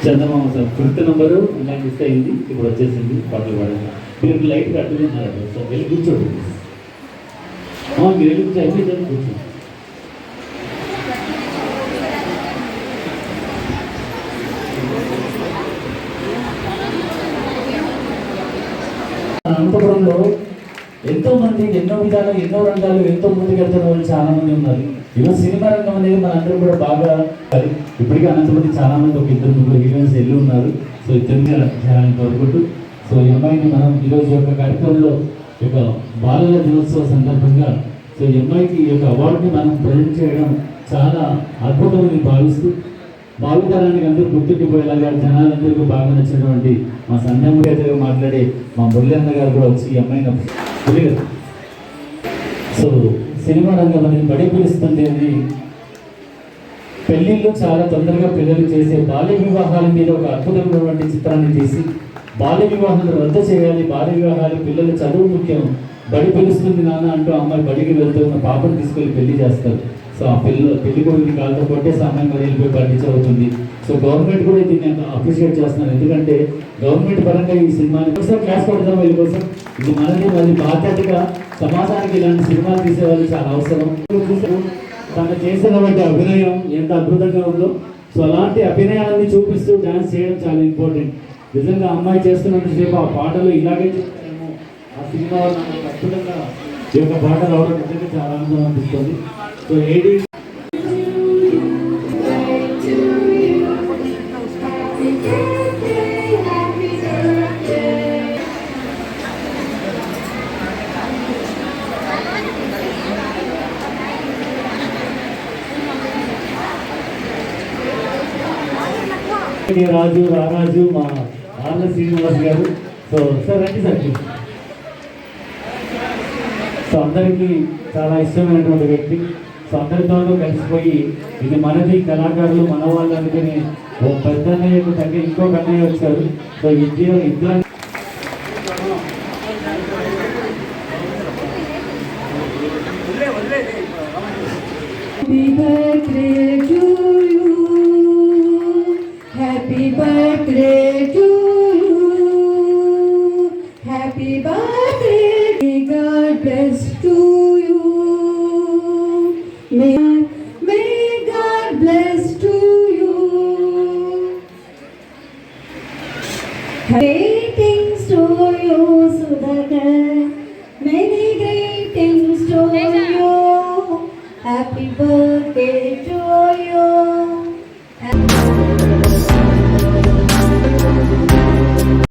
చందమామ sir 5th number ఇలా miss అయింది, ఇప్పుడు వచ్చేసింది. పాటలు పాడండి. మీరు లైట్ కట్టుకున్నారు సార్, వెళ్ళి కూర్చోండి. మీరు వెళ్ళి కూర్చో, అన్ని చదివి కూర్చోండి. అనంతపురంలో ఎంతో మంది ఎన్నో విధాలు, ఎన్నో రంగాలు ఎంతో ముందుకు వెళ్తున్న వాళ్ళు చాలా మంది ఉన్నారు. ఈరోజు సినిమా రంగం అనేది మన అందరూ కూడా బాగా ఇప్పటికీ అనంతపురం చాలా మంది ఒక 2-3 హీరోయిన్స్ వెళ్ళి ఉన్నారు. సో ఇద్దరిగా చేయాలని కోరుకుంటూ, సో ఈ అమ్మాయిని మనం ఈరోజు యొక్క కార్యక్రమంలో యొక్క బాలల దినోత్సవ సందర్భంగా సో ఈ అమ్మాయికి ఈ యొక్క అవార్డుని మనం ప్రజెంట్ చేయడం చాలా అద్భుతమని భావిస్తూ, భావితరానికి అందరూ గుర్తుండిపోయేలాగా జనాలందరికీ బాగా నచ్చినటువంటి మా సంధ్యాముడిగా మాట్లాడే మా మురళన్న గారు కూడా వచ్చి ఈ అమ్మాయిని తెలియదు. సో సినిమా రంగం అనేది బడి పిలుస్తుంది అని పెళ్ళిళ్ళు చాలా తొందరగా పిల్లలు చేసే బాల్య వివాహాల మీద ఒక అద్భుతమైనటువంటి చిత్రాన్ని తీసి బాల్య వివాహాలు రద్దు చేయాలి, బాల్య వివాహాలు పిల్లలు చదువు ముఖ్యం, బడి పిలుస్తుంది నాన్న అంటూ అమ్మాయి బడికి వెళ్తున్న పాపను తీసుకెళ్ళి పెళ్లి చేస్తారు. సో ఆ పెళ్లి కొడుకుని కాళ్ళతో కొట్టేసి అమ్మాయి మరి వెళ్ళిపోయి టీచర్ అవుతుంది. సో గవర్నమెంట్ కూడా దీన్ని అప్రిషియేట్ చేస్తున్నారు. ఎందుకంటే గవర్నమెంట్ పరంగా ఈ సినిమాని కోసం క్లాస్ కొడదాం వీళ్ళ కోసం, ఇది మనది బాధ్యతగా సమాజానికి ఇలాంటి సినిమాలు తీసేవాళ్ళు చాలా అవసరం. తను చేసినటువంటి అభినయం ఎంత అద్భుతంగా ఉందో, సో అలాంటి అభినయాన్ని చూపిస్తూ డాన్స్ చేయడం చాలా ఇంపార్టెంట్. నిజంగా అమ్మాయి చేస్తున్నంతసేపు ఆ పాటలు ఇలాగే చూస్తాము. ఆ సినిమా అద్భుతంగా ఈ యొక్క పాట రావడం నిజంగా చాలా ఆనందం అనిపిస్తుంది. సో ఏడి రారాజు మా ఆర్ల శ్రీనివాస్ గారు. సో సార్ రండి సార్. సో అందరికీ చాలా ఇష్టమైనటువంటి వ్యక్తి. సో అందరితోనూ కలిసిపోయి ఇది మనది కళాకారులు మన వాళ్ళు అనుకుని ఓ పెద్ద అన్నయ్యకు తగ్గ ఇంకో అన్నయ్య వచ్చారు. సో ఇద్దరు Happy birthday to you. Happy birthday. May God bless to you. May God bless to you. Great things to you, Sudhakar. Many great things to you. Happy birthday.